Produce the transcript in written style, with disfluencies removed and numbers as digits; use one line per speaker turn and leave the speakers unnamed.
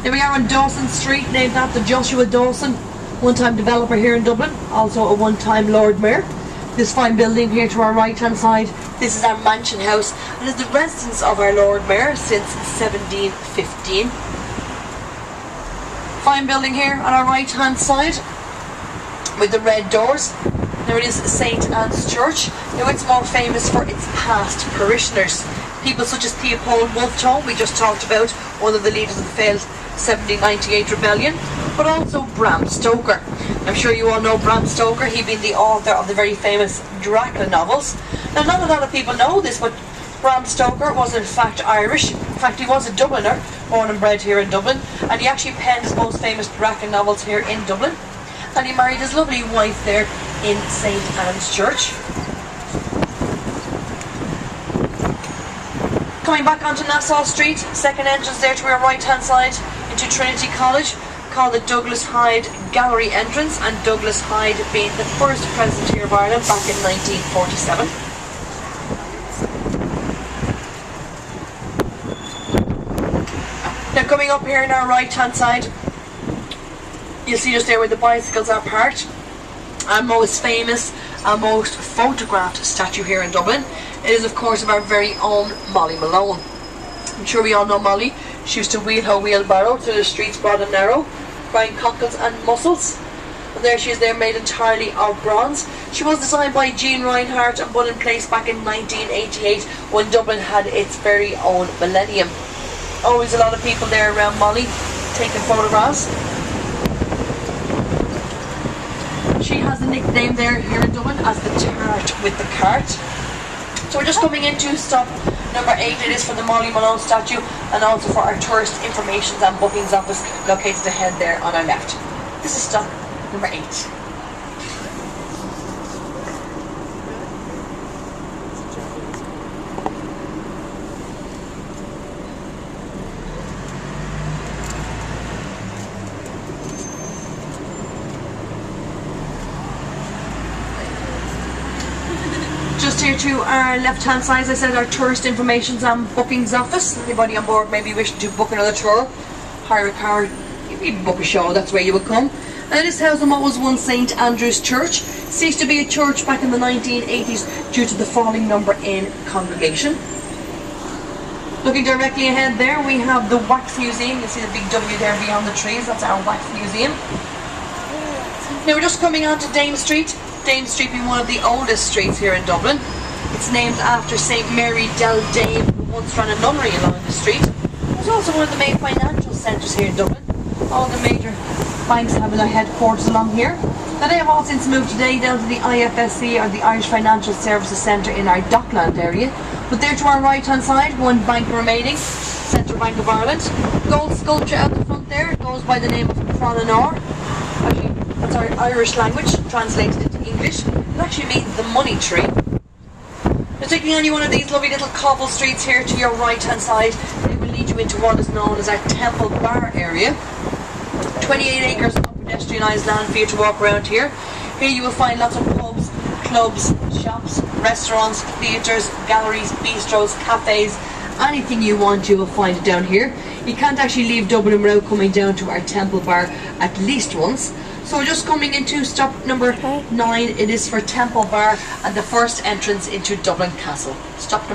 Here we are on Dawson Street, named after Joshua Dawson, one-time developer here in Dublin, also a one-time Lord Mayor. This fine building here to our right-hand side, this is our mansion house, and is the residence of our Lord Mayor since 1715. Fine building here on our right-hand side, with the red doors. There it is, St Anne's Church. Now it's more famous for its past parishioners. People such as Leopold Wolftoe, we just talked about, one of the leaders of the failed 1798 rebellion, but also Bram Stoker. I'm sure you all know Bram Stoker, he being the author of the very famous Dracula novels. Now not a lot of people know this, but Bram Stoker was in fact Irish. In fact, he was a Dubliner, born and bred here in Dublin, and he actually penned his most famous Dracula novels here in Dublin. And he married his lovely wife there in St Anne's Church. Coming back onto Nassau Street, second entrance there to our right hand side into Trinity College, called the Douglas Hyde Gallery entrance, and Douglas Hyde being the first president here of Ireland back in 1947. Now coming up here on our right hand side, you'll see just there where the bicycles are parked, our most famous and most photographed statue here in Dublin. It is of course of our very own Molly Malone. I'm sure we all know Molly. She used to wheel her wheelbarrow to the streets broad and narrow, frying cockles and mussels. And there she is there, made entirely of bronze. She was designed by Jean Reinhardt and put in place back in 1988 when Dublin had its very own millennium. Always a lot of people there around Molly taking photographs. She has a nickname there here in Dublin as the Tart with the Cart. So we're just coming into stop number 8. It is for the Molly Malone statue and also for our tourist information and bookings office located ahead there on our left. This is stop number 8. Just here to our left hand side, as I said, our tourist information and bookings office. Anybody on board maybe wishing to book another tour, hire a car, even book a show, that's where you would come. And this house in what was once St Andrew's Church ceased to be a church back in the 1980s due to the falling number in congregation. Looking directly ahead there, we have the Wax Museum. You see the big W there beyond the trees, that's our Wax Museum. Now we're just coming on to Dame Street. Dame Street being one of the oldest streets here in Dublin. It's named after St Mary del Dame, who once ran a nunnery along the street. It's also one of the main financial centres here in Dublin. All the major banks have their headquarters along here. Now they have all since moved today down to the IFSC, or the Irish Financial Services Centre in our Dockland area. But there to our right hand side, one bank remaining, Central Bank of Ireland. Gold sculpture out the front there, it goes by the name of Cronanor. Actually, that's our Irish language, translated into English. It actually means the money tree. Now taking any one of these lovely little cobble streets here to your right hand side, it will lead you into what is known as our Temple Bar area. 28 acres of pedestrianised land for you to walk around here. Here you will find lots of pubs, clubs, shops, restaurants, theatres, galleries, bistros, cafes. Anything you want, you will find it down here. You can't actually leave Dublin without coming down to our Temple Bar at least once. So we're just coming into stop number 9. It is for Temple Bar and the first entrance into Dublin Castle. Stop number